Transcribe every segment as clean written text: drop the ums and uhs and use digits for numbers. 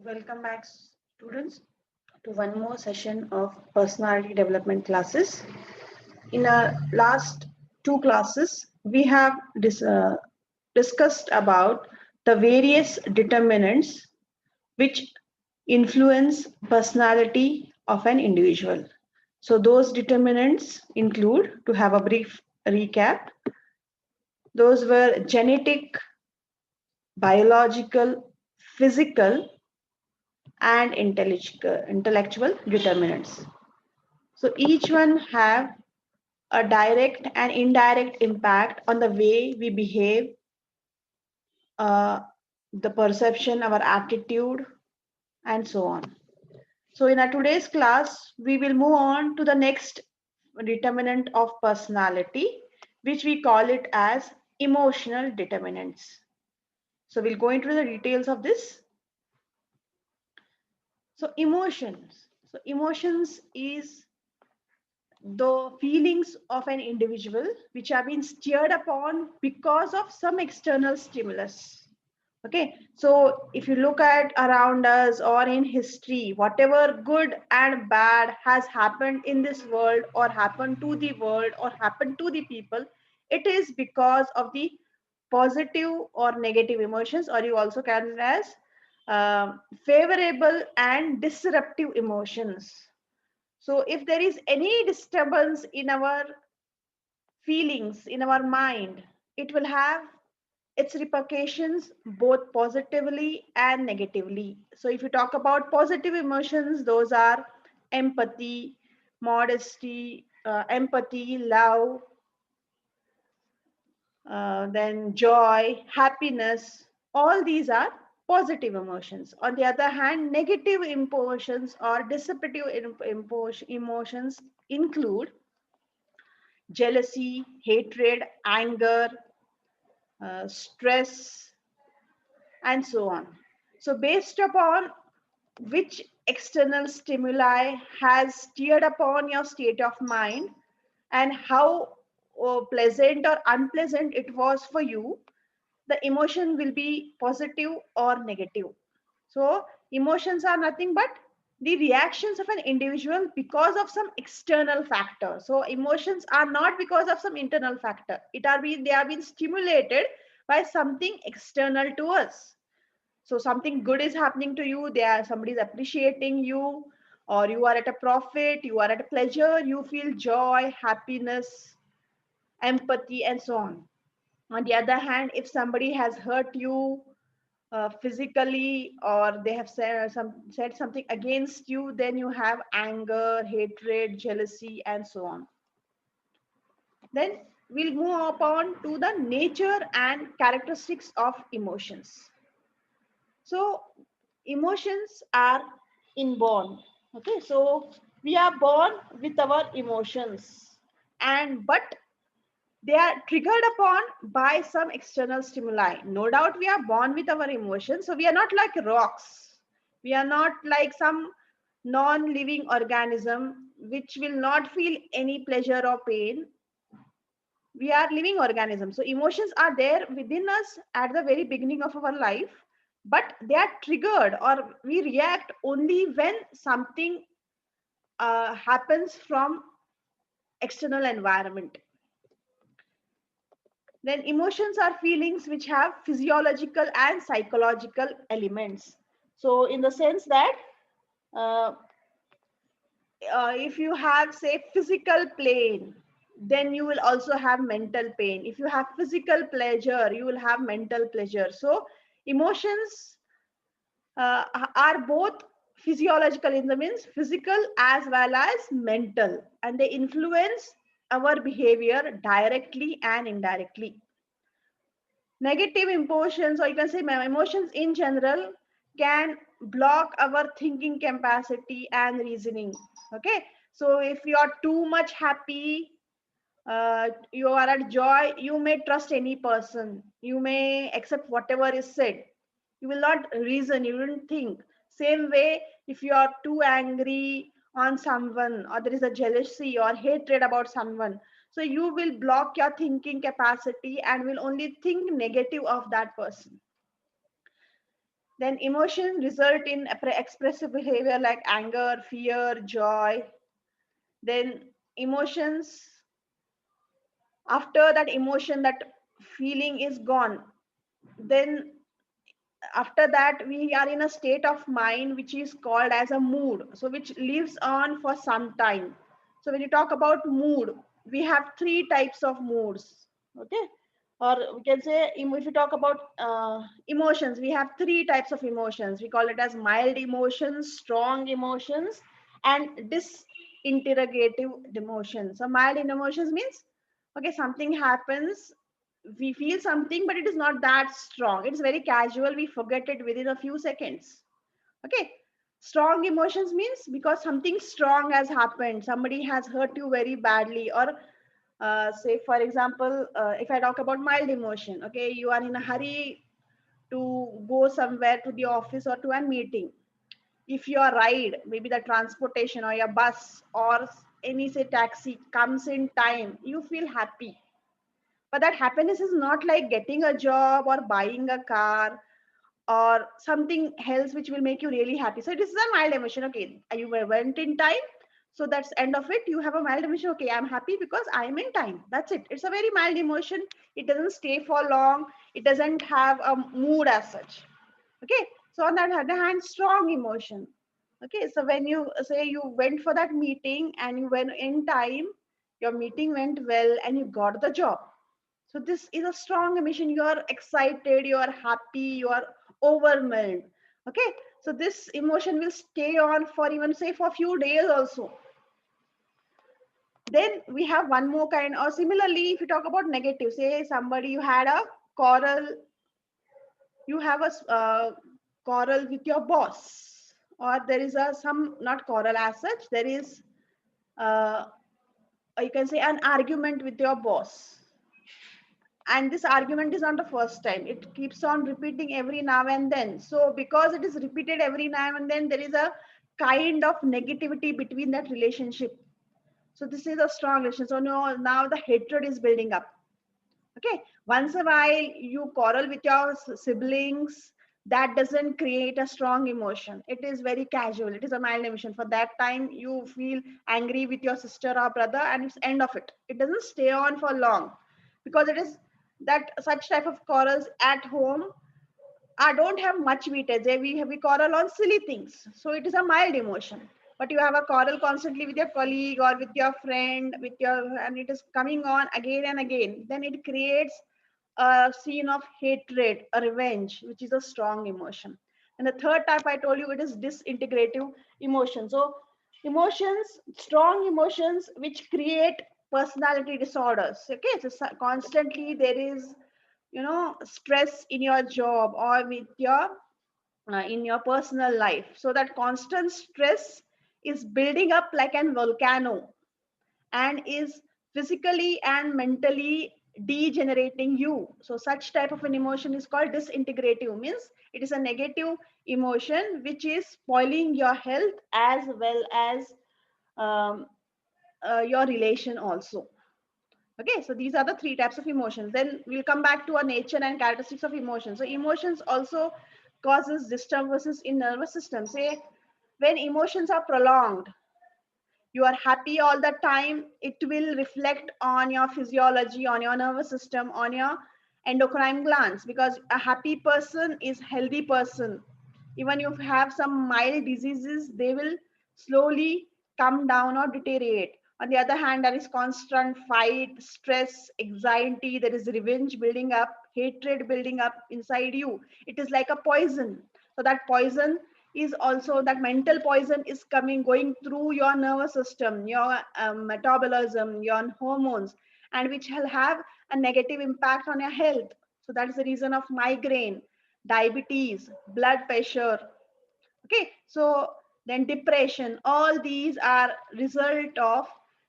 Welcome back, students, to one more session of personality development classes. In our last two classes, we have discussed about the various determinants which influence personality of an individual. So those determinants include, to have a brief recap, those were genetic, biological, physical, and intellectual determinants. So each one have a direct and indirect impact on the way we behave, uh, the perception, our attitude, and so on. So in our today's class, we will move on to the next determinant of personality, which we call it as emotional determinants. So we'll go into the details of this. So emotions. So emotions is the feelings of an individual which have been steered upon because of some external stimulus. Okay, so if you look at around us or in history, whatever good and bad has happened in this world or happened to the world or happened to the people, it is because of the positive or negative emotions, or you also can as favorable and disruptive emotions. So if there is any disturbance in our feelings, in our mind, it will have its repercussions both positively and negatively. So if you talk about positive emotions, those are empathy, modesty, empathy, love, then joy, happiness. All these are positive emotions. On the other hand, negative emotions or disruptive emotions include jealousy, hatred, anger, stress, and so on. So, based upon which external stimuli has steered upon your state of mind and how pleasant or unpleasant it was for you, the emotion will be positive or negative. So, emotions are nothing but the reactions of an individual because of some external factor. So, emotions are not because of some internal factor. They are being stimulated by something external to us. So, something good is happening to you. Somebody is appreciating you, or you are at a profit, you are at a pleasure. You feel joy, happiness, empathy, and so on. On the other hand, if somebody has hurt you physically, or they have said something against you, then you have anger, hatred, jealousy, and so on. Then we'll move upon to the nature and characteristics of emotions. So emotions are inborn. Okay, so we are born with our emotions, and but they are triggered upon by some external stimuli. No doubt we are born with our emotions. So we are not like rocks. We are not like some non-living organism which will not feel any pleasure or pain. We are living organisms. So emotions are there within us at the very beginning of our life, but they are triggered or we react only when something happens from external environment. Then emotions are feelings which have physiological and psychological elements. So in the sense that uh, if you have say physical pain, then you will also have mental pain. If you have physical pleasure, you will have mental pleasure. So emotions are both physiological, in the means physical as well as mental, and they influence our behavior directly and indirectly. Negative emotions, or you can say emotions in general, can block our thinking capacity and reasoning. Okay, so if you are too much happy, you are at joy, you may trust any person, you may accept whatever is said, you will not reason, you will think. Same way, if you are too angry on someone, or there is a jealousy or hatred about someone, so you will block your thinking capacity and will only think negative of that person. Then emotion result in expressive behavior like anger, fear, joy. Then emotions, after that emotion, that feeling is gone, then after that we are in a state of mind which is called as a mood, so which lives on for some time. So when you talk about mood, we have three types of moods. Okay, or we can say if you talk about emotions, we have three types of emotions. We call it as mild emotions, strong emotions, and disintegrative emotions. So mild emotions means, okay, something happens, we feel something, but it is not that strong, it's very casual, we forget it within a few seconds. Okay, strong emotions means because something strong has happened, somebody has hurt you very badly, or say for example, if I talk about mild emotion, okay, you are in a hurry to go somewhere to the office or to a meeting. If your ride, maybe the transportation or your bus or any say taxi comes in time, you feel happy. But that happiness is not like getting a job or buying a car or something else which will make you really happy. So it is a mild emotion. Okay, you went in time. So that's end of it. You have a mild emotion. Okay, I'm happy because I'm in time. That's it. It's a very mild emotion. It doesn't stay for long. It doesn't have a mood as such. Okay. So on that other hand, strong emotion. Okay. So when you say you went for that meeting and you went in time, your meeting went well and you got the job. So this is a strong emotion. You are excited, you are happy, you are overwhelmed. Okay. So this emotion will stay on for even say for a few days also. Then we have one more kind, or similarly, if you talk about negative, say somebody you had a quarrel, you have a quarrel with your boss, or there is a some not quarrel as such, there is uh, you can say an argument with your boss, and this argument is not the first time, it keeps on repeating every now and then. So because it is repeated every now and then, there is a kind of negativity between that relationship. So this is a strong relation. So now the hatred is building up. Okay, once a while you quarrel with your siblings, that doesn't create a strong emotion, it is very casual, it is a mild emotion. For that time you feel angry with your sister or brother and it's end of it, it doesn't stay on for long. Because it is that such type of quarrels at home don't have much weightage. We quarrel on silly things, so it is a mild emotion. But you have a quarrel constantly with your colleague or with your friend, with your, and it is coming on again and again. Then it creates a scene of hatred, a revenge, which is a strong emotion. And the third type I told you, it is disintegrative emotion. So emotions, strong emotions, which create personality disorders. Okay, so constantly there is stress in your job or with your in your personal life, so that constant stress is building up like an volcano and is physically and mentally degenerating you. So such type of an emotion is called disintegrative, means it is a negative emotion which is spoiling your health as well as um, your relation also. Okay, so these are the three types of emotions. Then we'll come back to our nature and characteristics of emotions. So emotions also causes disturbances in nervous system. Say when emotions are prolonged, you are happy all the time, it will reflect on your physiology, on your nervous system, on your endocrine glands, because a happy person is healthy person. Even if you have some mild diseases, they will slowly come down or deteriorate. On the other hand, there is constant fight, stress, anxiety, there is revenge building up, hatred building up inside you. It is like a poison. So that poison is also, that mental poison is coming, going through your nervous system, your metabolism, your hormones, and which will have a negative impact on your health. So that is the reason of migraine, diabetes, blood pressure. Okay, so then depression, all these are result of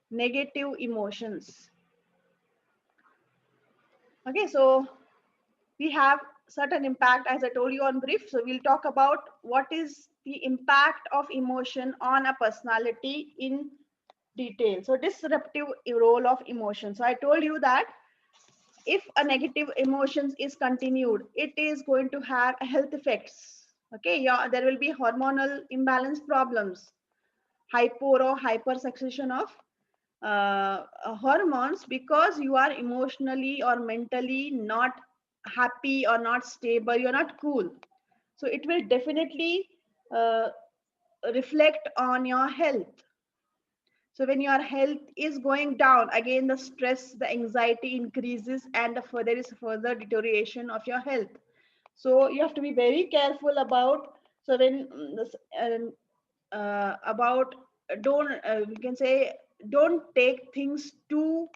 negative emotions. Okay, so we have certain impact, as I told you on brief. So we'll talk about what is the impact of emotion on a personality in detail. So disruptive role of emotion. So I told you that if a negative emotions is continued, it is going to have health effects. Okay, yeah, there will be hormonal imbalance problems, hypo or hypersecretion of hormones because you are emotionally or mentally not happy or not stable, you're not cool. So it will definitely uh, reflect on your health. So when your health is going down, again the stress, the anxiety increases, and there is further deterioration of your health. So you have to be very careful about. So when this about don't we can say don't take things too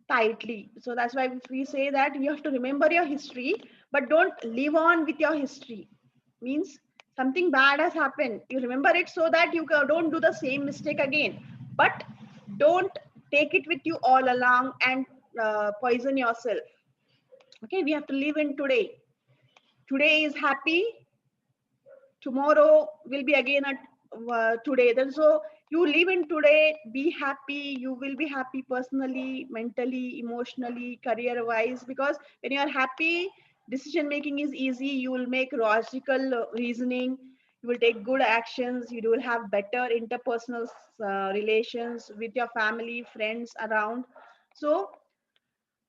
tightly. So that's why we say that you have to remember your history, but don't live on with your history. Means something bad has happened. You remember it so that you don't do the same mistake again. But don't take it with you all along and poison yourself. Okay, we have to live in today. Today is happy, tomorrow will be again at today. Then so you live in today, be happy. You will be happy personally, mentally, emotionally, career wise, because when you are happy, decision making is easy. You will make logical reasoning, you will take good actions, you will have better interpersonal relations with your family, friends around. So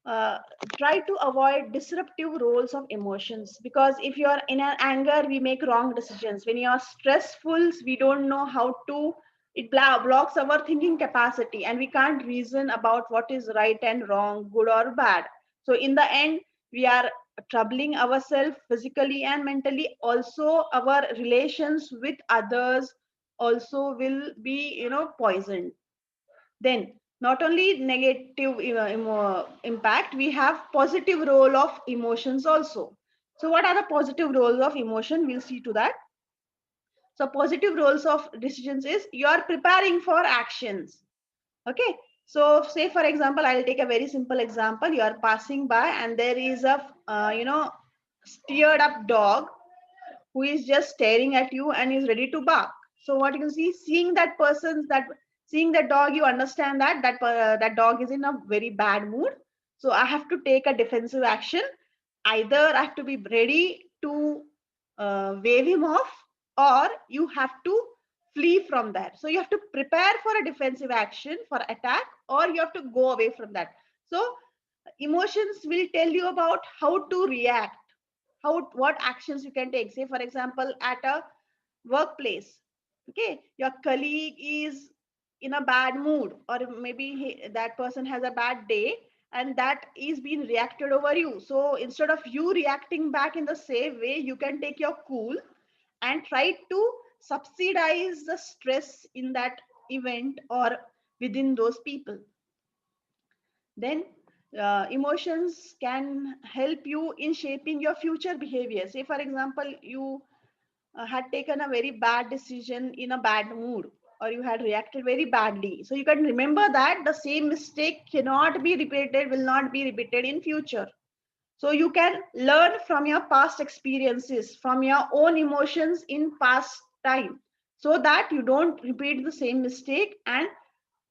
uh, try to avoid disruptive roles of emotions, because if you are in an anger, we make wrong decisions. When you are stressful, we don't know how to, it blocks our thinking capacity and we can't reason about what is right and wrong, good or bad. So in the end, we are troubling ourselves physically and mentally. Also our relations with others also will be, poisoned. Then not only negative impact, we have positive role of emotions also. So what are the positive roles of emotion? We'll see to that. So positive roles of decisions is you are preparing for actions. Okay, so say for example, I'll take a very simple example. You are passing by and there is a steered up dog who is just staring at you and is ready to bark. So what you can see, seeing that dog, you understand that that dog is in a very bad mood. So I have to take a defensive action. Either I have to be ready to wave him off, or you have to flee from that. So you have to prepare for a defensive action for attack, or you have to go away from that. So emotions will tell you about how to react, how what actions you can take. Say for example, at a workplace, okay, your colleague is in a bad mood, or maybe that person has a bad day, and that is being reacted over you. So instead of you reacting back in the same way, you can take your cool and try to subsidize the stress in that event or within those people. Then emotions can help you in shaping your future behavior. Say for example, you had taken a very bad decision in a bad mood, or you had reacted very badly, so you can remember that the same mistake cannot be repeated, will not be repeated in future. So you can learn from your past experiences, from your own emotions in past time, so that you don't repeat the same mistake and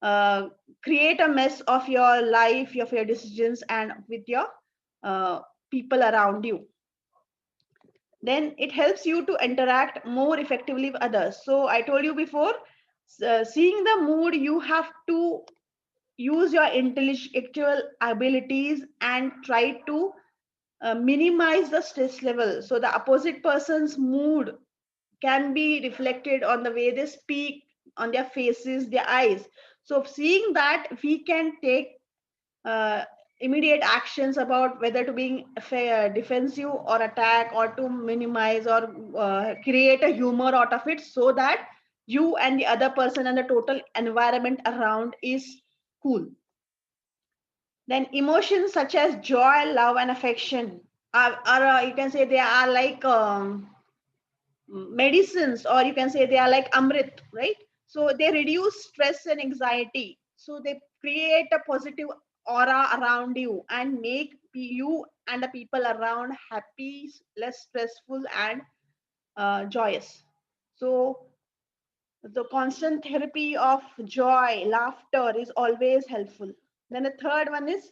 uh, create a mess of your life, of your decisions, and with your uh, people around you. Then it helps you to interact more effectively with others. So I told you before, seeing the mood, you have to use your intellectual abilities and try to minimize the stress level. So the opposite person's mood can be reflected on the way they speak, on their faces, their eyes. So seeing that, we can take uh, immediate actions about whether to be defensive or attack, or to minimize or create a humor out of it, so that you and the other person and the total environment around is cool. Then emotions such as joy, love and affection are you can say they are like medicines, or you can say they are like amrit, right? So they reduce stress and anxiety, so they create a positive aura around you and make you and the people around happy, less stressful and joyous. So the constant therapy of joy, laughter is always helpful. Then the third one is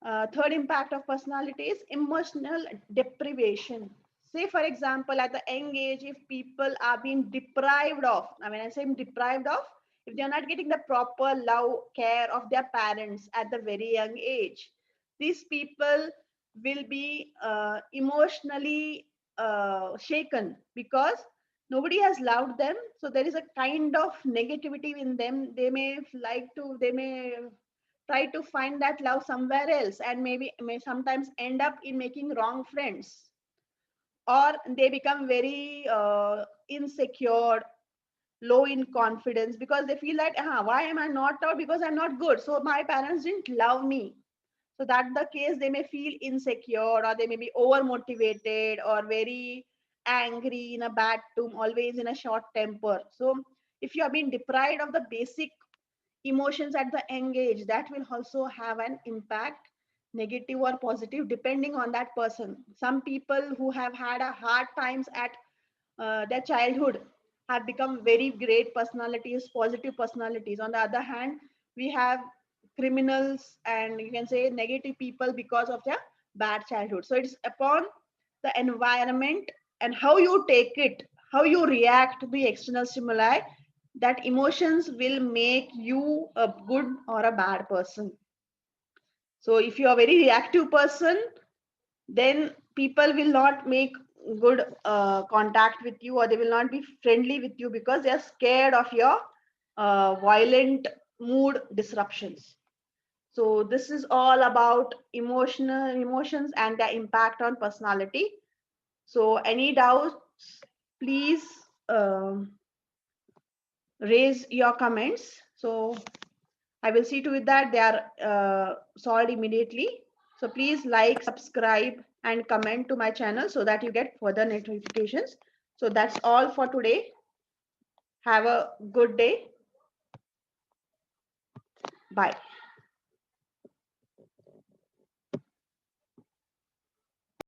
third impact of personality is emotional deprivation. say for example, at the young age, if people are being deprived of, I mean, I say deprived of, if they're not getting the proper love, care of their parents at the very young age, these people will be emotionally shaken, because nobody has loved them. So there is a kind of negativity in them. They may try to find that love somewhere else, and maybe may sometimes end up in making wrong friends, or they become very insecure, low in confidence, because they feel that, why am I not out? Because I'm not good, so my parents didn't love me. So that's the case, they may feel insecure, or they may be over motivated, or very angry, in a bad tone, always in a short temper. So if you are being deprived of the basic emotions at the young age, that will also have an impact, negative or positive, depending on that person. Some people who have had a hard times at their childhood have become very great personalities, positive personalities. On the other hand, we have criminals, and you can say negative people, because of their bad childhood. So it's upon the environment and how you take it, how you react to the external stimuli, that emotions will make you a good or a bad person. So if you are a very reactive person, then people will not make good contact with you, or they will not be friendly with you, because they are scared of your violent mood disruptions. So this is all about emotions and their impact on personality. So any doubts, please raise your comments. So I will see to it that they are solved immediately. So please like, subscribe, and comment to my channel, so that you get further notifications. So that's all for today. Have a good day. Bye.